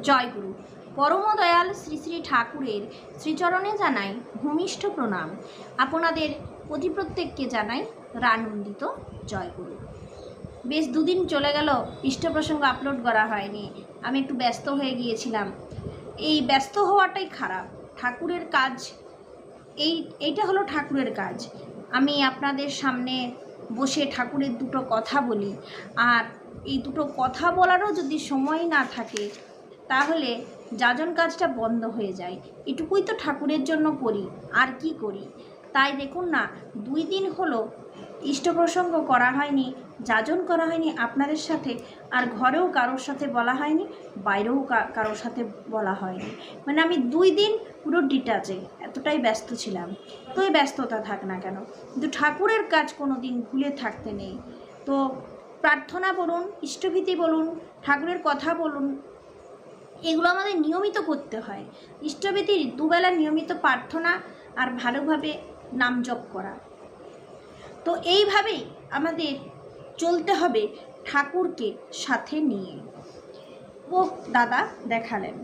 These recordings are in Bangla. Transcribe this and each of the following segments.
জয়গুরু। পরম দয়াল শ্রী শ্রী ঠাকুরের শ্রীচরণে জানাই ভূমিষ্ঠ প্রণাম। আপনাদের প্রতি প্রত্যেককে জানাই রানন্দিত জয়গুরু। বেশ দুদিন চলে গেল, ইষ্ট প্রসঙ্গ আপলোড করা হয়নি। আমি একটু ব্যস্ত হয়ে গিয়েছিলাম। এই ব্যস্ত হওয়াটাই খারাপ। ঠাকুরের কাজ এইটা হলো ঠাকুরের কাজ। আমি আপনাদের সামনে বসে ঠাকুরের দুটো কথা বলি, আর এই দুটো কথা বলারও যদি সময় না থাকে তাহলে যাজন কাজটা বন্ধ হয়ে যায়। এটুকুই তো ঠাকুরের জন্য করি, আর কি করি। তাই দেখুন না, 2 দিন হলো ইষ্ট প্রসঙ্গ করা হয়নি, যাজন করা হয়নি আপনাদের সাথে, আর ঘরেও কারোর সাথে বলা হয়নি, বাইরেও কারোর সাথে বলা হয়নি। মানে আমি 2 দিন পুরো ডিটাচে, এতটাই ব্যস্ত ছিলাম। তো এই ব্যস্ততা থাক না কেন, কিন্তু ঠাকুরের কাজ কোনো দিন ভুলে থাকতে নেই। তো প্রার্থনা বলুন, ইষ্টভীতি বলুন, ঠাকুরের কথা বলুন, এগুলো আমাদের নিয়মিত করতে হয়। ইষ্টভীতির 2 বেলা নিয়মিত প্রার্থনা আর ভালোভাবে নাম জপ করা। তো এইভাবেই আমাদের চলতে হবে ঠাকুরকে সাথে নিয়ে। ও দাদা দেখালেন,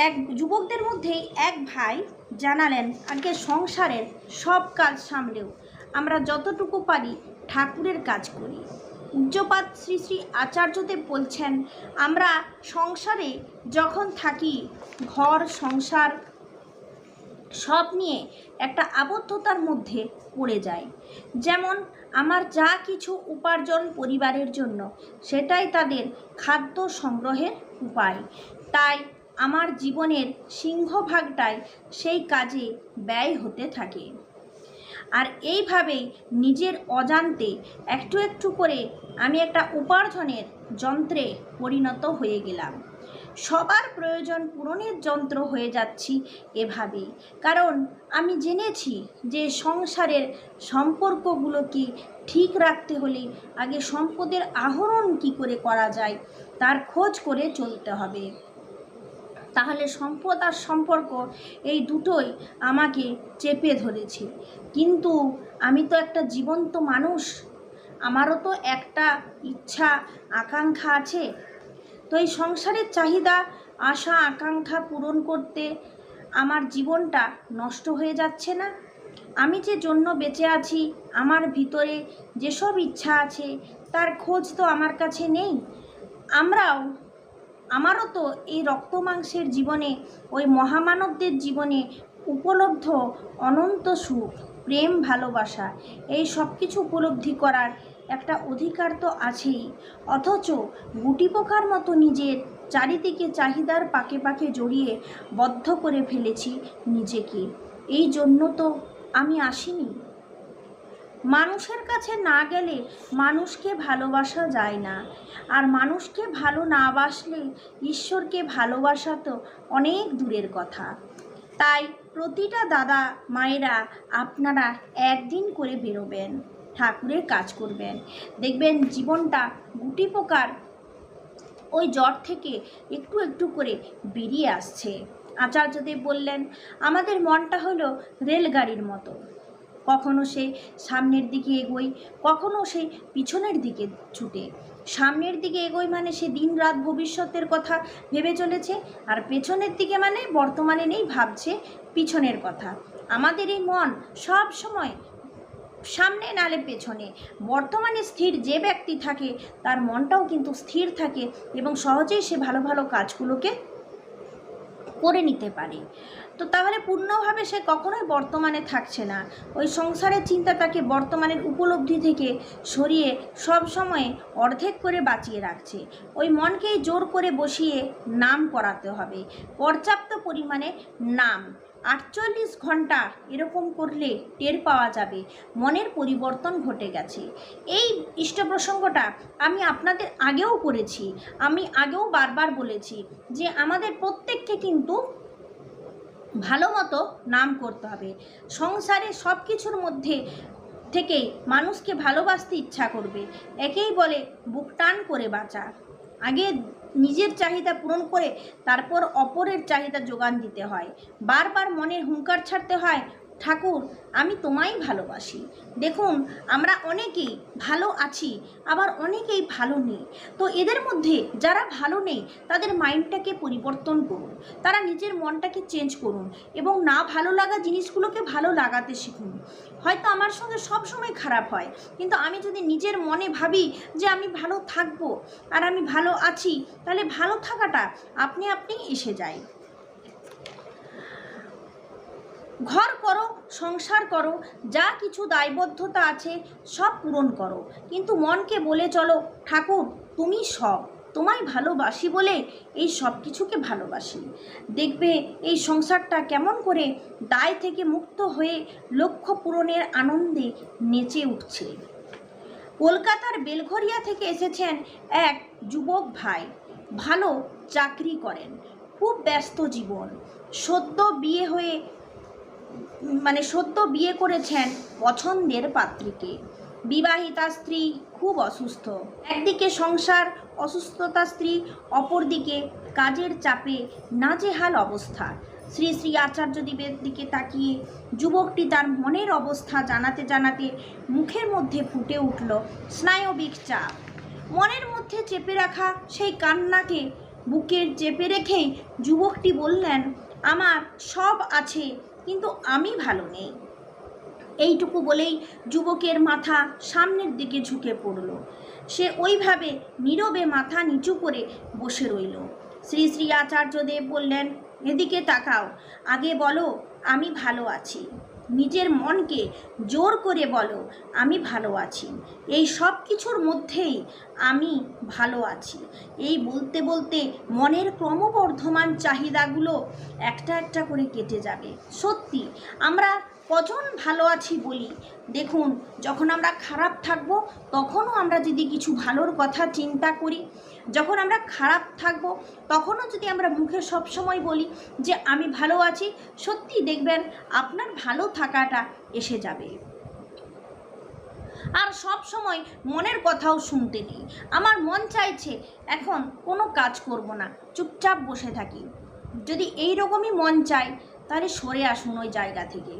এক যুবকদের মধ্যেই এক ভাই জানালেন, আগে সংসারের সব কাজ সামলেও আমরা যতটুকু পারি ঠাকুরের কাজ করি। পূজ্যপাদ শ্রী শ্রী আচার্যদেব বলছেন, আমরা সংসারে যখন থাকি, ঘর সংসার সব নিয়ে একটা আবদ্ধতার মধ্যে পড়ে যায়। যেমন আমার যা কিছু উপার্জন পরিবারের জন্য, সেটাই তাদের খাদ্য সংগ্রহের উপায়। তাই আমার জীবনের সিংহভাগটাই সেই কাজে ব্যয় হতে থাকে। আর এইভাবেই নিজের অজান্তে একটু একটু করে আমি একটা উপার্জনের যন্ত্রে পরিণত হয়ে গেলাম। সবার প্রয়োজন পূরণের যন্ত্র হয়ে যাচ্ছি এভাবেই। কারণ আমি জেনেছি যে সংসারের সম্পর্কগুলোকে ঠিক রাখতে হলে আগে সম্পদের আহরণ কি করে করা যায় তার খোঁজ করে চলতে হবে। তাহলে সম্পদ আর সম্পর্ক এই দুটোই আমাকে চেপে ধরেছে। কিন্তু আমি তো একটা জীবন্ত মানুষ, আমারও তো একটা ইচ্ছা আকাঙ্ক্ষা আছে। তো এই সংসারের চাহিদা, আশা, আকাঙ্ক্ষা পূরণ করতে আমার জীবনটা নষ্ট হয়ে যাচ্ছে না? আমি যে জন্য বেঁচে আছি, আমার ভিতরে যেসব ইচ্ছা আছে তার খোঁজ তো আমার কাছে নেই। আমারও তো এই রক্ত মাংসের জীবনে, ওই মহামানবদের জীবনে উপলব্ধ অনন্ত সুখ, প্রেম, ভালোবাসা, এই সব কিছু উপলব্ধি করার একটা অধিকার তো আছেই। অথচ গুটি পোকার মতো নিজের চারিদিকে চাহিদার পাকে পাকে জড়িয়ে বদ্ধ করে ফেলেছি নিজেকে। এই জন্য তো আমি আসিনি। মানুষের কাছে না গেলে মানুষকে ভালোবাসা যায় না, আর মানুষকে ভালো না বাসলে ঈশ্বরকে ভালোবাসা তো অনেক দূরের কথা। তাই প্রতিটা দাদা মায়েরা আপনারা একদিন করে বেরোবেন, ঠাকুরের কাজ করবেন। দেখবেন জীবনটা গুটি পোকার ওই জ্বর থেকে একটু একটু করে বেরিয়ে আসছে। আচার্যদেব বললেন, আমাদের মনটা হলো রেলগাড়ির মতো, কখনো সে সামনের দিকে এগোয়, কখনো সে পিছনের দিকে ছুটে। সামনের দিকে এগোয় মানে সে দিন রাত ভবিষ্যতের কথা ভেবে চলেছে, আর পেছনের দিকে মানে বর্তমানে নেই, ভাবছে পিছনের কথা। আমাদের এই মন সব সময় সামনে নালে পেছনে। বর্তমানে স্থির যে ব্যক্তি থাকে তার মনটাও কিন্তু স্থির থাকে এবং সহজেই সে ভালো ভালো কাজগুলোকে করে নিতে পারে। তো তাহলে পূর্ণভাবে সে কখনোই বর্তমানে থাকছে না। ওই সংসারের চিন্তা তাকে বর্তমানের উপলব্ধি থেকে সরিয়ে সব সময় অর্ধেক করে বাঁচিয়ে রাখছে। ওই মনকেই জোর করে বসিয়ে নাম করাতে হবে, পর্যাপ্ত পরিমাণে নাম। 48 ঘন্টা এরকম করলে টের পাওয়া যাবে মনের পরিবর্তন ঘটে গেছে। এই ইষ্ট প্রসঙ্গটা আমি আপনাদের আগেও করেছি, আমি আগেও বারবার বলেছি যে আমাদের প্রত্যেককে কিন্তু ভালো মতো নাম করতে হবে। সংসারে সব কিছুর মধ্যে থেকেই মানুষকে ভালোবাসতে ইচ্ছা করবে। একেই বলে বুক টান করে বাঁচা। আগে নিজের চাহিদা পূরণ করে তারপর অপরের চাহিদা যোগান দিতে হয়। বারবার মনের হুঙ্কার ছাড়তে হয়, ঠাকুর আমি তোমায় ভালোবাসি। দেখুন আমরা অনেকেই ভালো আছি, আবার অনেকেই ভালো নেই। তো এদের মধ্যে যারা ভালো নেই তাদের মাইন্ডটাকে পরিবর্তন করুন, তারা নিজের মনটাকে চেঞ্জ করুন এবং না ভালো লাগা জিনিসগুলোকে ভালো লাগাতে শিখুন। হয়তো আমার সঙ্গে সব সময় খারাপ হয়, কিন্তু আমি যদি নিজের মনে ভাবি যে আমি ভালো থাকবো আর আমি ভালো আছি, তাহলে ভালো থাকাটা আপনি আপনিই এসে যায়। ঘর করো, সংসার করো, যা কিছু দায়বদ্ধতা আছে সব পূরণ করো, কিন্তু মনকে বলে চলো ঠাকুর তুমি সব, তোমায় ভালোবাসি বলে এই সব কিছুকে ভালোবাসি। দেখবে এই সংসারটা কেমন করে দায় থেকে মুক্ত হয়ে লক্ষ্য পূরণের আনন্দে নেচে উঠছে। কলকাতার বেলঘরিয়া থেকে এসেছেন এক যুবক ভাই, ভালো চাকরি করেন, খুব ব্যস্ত জীবন, সদ্য বিয়ে করেছেন পছন্দের পাত্রীকে। বিবাহিতা স্ত্রী খুব অসুস্থ, একদিকে সংসার অসুস্থতা স্ত্রী, অপরদিকে কাজের চাপে নাজেহাল অবস্থা। শ্রী শ্রী আচার্যদেবের দিকে তাকিয়ে যুবকটি তার মনের অবস্থা জানাতে জানাতে মুখের মধ্যে ফুটে উঠল স্নায়বিক চাপ। মনের মধ্যে চেপে রাখা সেই কান্নাকে বুকের চেপে রেখেই যুবকটি বললেন, আমার সব আছে কিন্তু আমি ভালো নেই। এইটুকু বলেই যুবকের মাথা সামনের দিকে ঝুঁকে পড়ল। সে ওইভাবে নীরবে মাথা নিচু করে বসে রইল। শ্রী শ্রী আচার্যদেব বললেন, এদিকে তাকাও, আগে বলো আমি ভালো আছি। নিজের মনকে জোর করে বলো আমি ভালো আছি, এই সব কিছুর মধ্যেই আমি ভালো আছি। এই বলতে বলতে মনের ক্রমবর্ধমান চাহিদাগুলো একটা একটা করে কেটে যাবে। সত্যি আমরা কজন ভালো আছি বলি। দেখুন যখন আমরা খারাপ থাকব তখনও আমরা যদি কিছু ভালোর কথা চিন্তা করি, যখন আমরা খারাপ থাকব তখনও যদি আমরা মুখে সবসময় বলি যে আমি ভালো আছি, সত্যি দেখবেন আপনার ভালো থাকাটা এসে যাবে। আর সব সময় মনের কথাও শুনতে নেই। আমার মন চাইছে এখন কোনো কাজ করব না, চুপচাপ বসে থাকি। যদি এই রকমই মন চাই তাহলে সরে আসুন ওই জায়গা থেকে।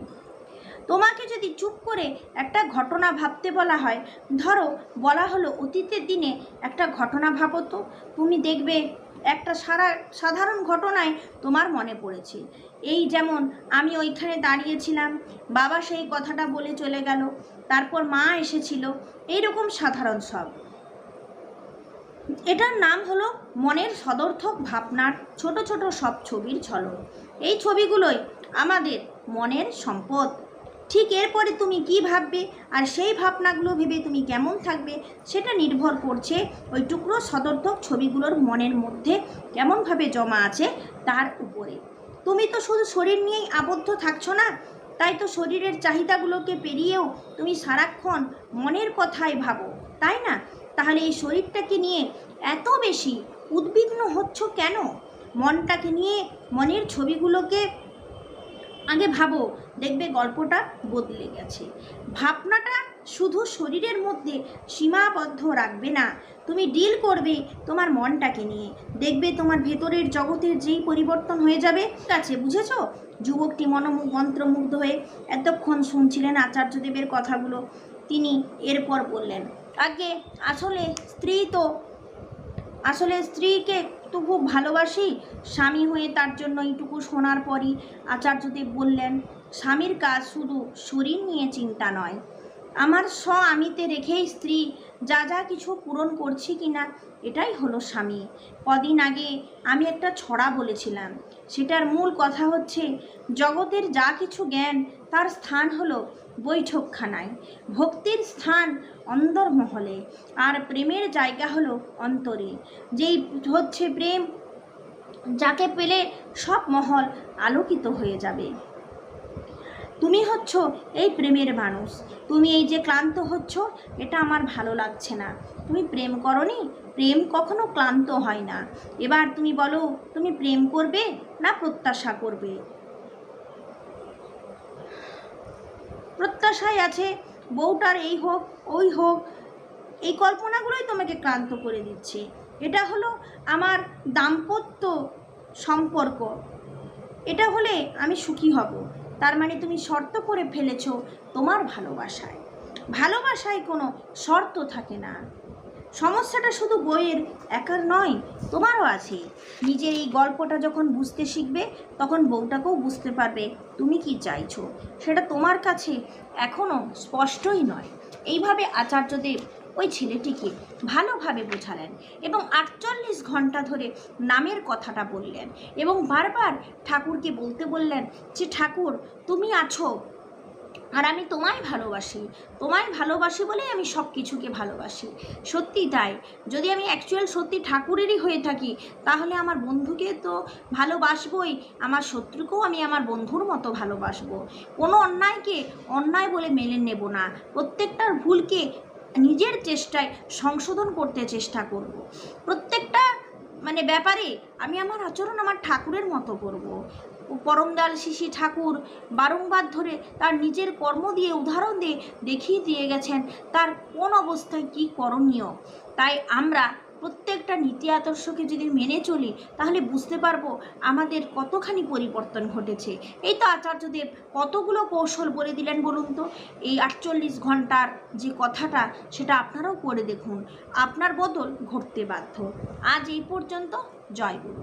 তোমাকে যদি চুপ করে একটা ঘটনা ভাবতে বলা হয়, ধরো বলা হলো অতীতের দিনে একটা ঘটনা ভাবো তো, তুমি দেখবে একটা সাধারণ ঘটনায় তোমার মনে পড়েছে। এই যেমন আমি ওইখানে দাঁড়িয়েছিলাম, বাবা সেই কথাটা বলে চলে গেল, তারপর মা এসেছিল, এইরকম সাধারণ সব। এটার নাম হলো মনের সদর্থক ভাবনার ছোট ছোট সব ছবির ঝলক। এই ছবিগুলোই আমাদের মনের সম্পদ। ঠিক এরপরে তুমি কি ভাববে আর সেই ভাবনাগুলো ভেবে তুমি কেমন থাকবে সেটা নির্ভর করছে ওই টুকরো সদর্থক ছবিগুলোর মনের মধ্যে কেমনভাবে জমা আছে তার উপরে। তুমি তো শুধু শরীর নিয়েই আবদ্ধ থাকছো না, তাই তো শরীরের চাহিদাগুলোকে পেরিয়েও তুমি সারাক্ষণ মনের কথাই ভাবো, তাই না? তাহলে এই শরীরটাকে নিয়ে এত বেশি উদ্বিগ্ন হচ্ছ কেন? মনটাকে নিয়ে মনের ছবিগুলোকে আগে ভাবো, দেখবে গল্পটা বদলে গেছে। ভাবনাটা শুধু শরীরের মধ্যে সীমাবদ্ধ রাখবে না, তুমি ডিল করবে তোমার মনটাকে নিয়ে, দেখবে তোমার ভেতরের জগতের যেই পরিবর্তন হয়ে যাবে। ঠিক আছে, বুঝেছ? যুবকটি মন্ত্রমুগ্ধ হয়ে এতক্ষণ শুনছিলেন আচার্যদেবের কথাগুলো। তিনি এরপর বললেন, আগে আসলে স্ত্রীকে তো খুব ভালোবাসি, স্বামী হয়ে তার জন্য এইটুকু শোনার পরই আচার্যদেব বললেন, স্বামীর কাজ শুধু শরীর নিয়ে চিন্তা নয়, আমার আমিতে রেখেই স্ত্রী যা যা কিছু পূরণ করছি কিনা এটাই হলো স্বামী। কদিন আগে আমি একটা ছড়া বলেছিলাম, সেটার মূল কথা হচ্ছে জগতের যা কিছু জ্ঞান তার স্থান হলো বৈঠকখানায়, ভক্তির স্থান অন্দরমহলে, আর প্রেমের জায়গা হলো অন্তরে। যেই হচ্ছে প্রেম, যাকে পেলে সব মহল আলোকিত হয়ে যাবে। তুমি হচ্ছ এই প্রেমের মানুষ। তুমি এই যে ক্লান্ত হচ্ছ, এটা আমার ভালো লাগছে না। তুমি প্রেম করনি, প্রেম কখনো ক্লান্ত হয় না। এবার তুমি বলো, তুমি প্রেম করবে না প্রত্যাশা করবে? প্রত্যাশায় আছে বউটার এই হোক ওই হোক, এই কল্পনাগুলোই তোমাকে ক্লান্ত করে দিচ্ছে। এটা হলো আমার দাম্পত্য সম্পর্ক, এটা হলে আমি সুখী হব, তার মানে তুমি শর্ত করে ফেলেছো তোমার ভালোবাসায়। ভালোবাসায় কোনো শর্ত থাকে না। সমস্যাটা শুধু বইয়ের একার নয়, তোমারও আছে। নিজের এই গল্পটা যখন বুঝতে শিখবে তখন বউটাকেও বুঝতে পারবে তুমি কি চাইছো, সেটা তোমার কাছে এখনও স্পষ্টই নয়। এইভাবে আচার্যদেব ওই ছেলেটিকে ভালোভাবে বোঝালেন এবং 48 ঘন্টা ধরে নামের কথাটা বললেন এবং বারবার ঠাকুরকে বলতে বললেন যে ঠাকুর তুমি আছো আর আমি তোমায় ভালোবাসি বলেই আমি সব কিছুকে ভালোবাসি। সত্যি তাই, যদি আমি অ্যাকচুয়াল সত্যি ঠাকুরেরই হয়ে থাকি তাহলে আমার বন্ধুকে তো ভালোবাসবই, আমার শত্রুকেও আমি আমার বন্ধুর মতো ভালোবাসবো। কোনো অন্যায়কে অন্যায় বলে মেনে নেব না, প্রত্যেকটার ভুলকে নিজের চেষ্টায় সংশোধন করতে চেষ্টা করব। প্রত্যেকটা ব্যাপারে আমি আমার আচরণ আমার ঠাকুরের মতো করব। পরমদয়াল শ্রী ঠাকুর বারংবার ধরে তার নিজের কর্ম দিয়ে উদাহরণ দিয়ে দেখিয়ে দিয়ে গেছেন তার কোন অবস্থায় কি করণীয়। তাই আমরা প্রত্যেকটা নীতি আদর্শকে যদি মেনে চলি তাহলে বুঝতে পারবো আমাদের কতখানি পরিবর্তন ঘটেছে। এই তো আচার্যদেব কতগুলো কৌশল বলে দিলেন বলুন তো। এই 48 ঘন্টার যে কথাটা সেটা আপনারাও করে দেখুন, আপনার বদল ঘটতে বাধ্য। আজ এই পর্যন্ত। জয় গুরু।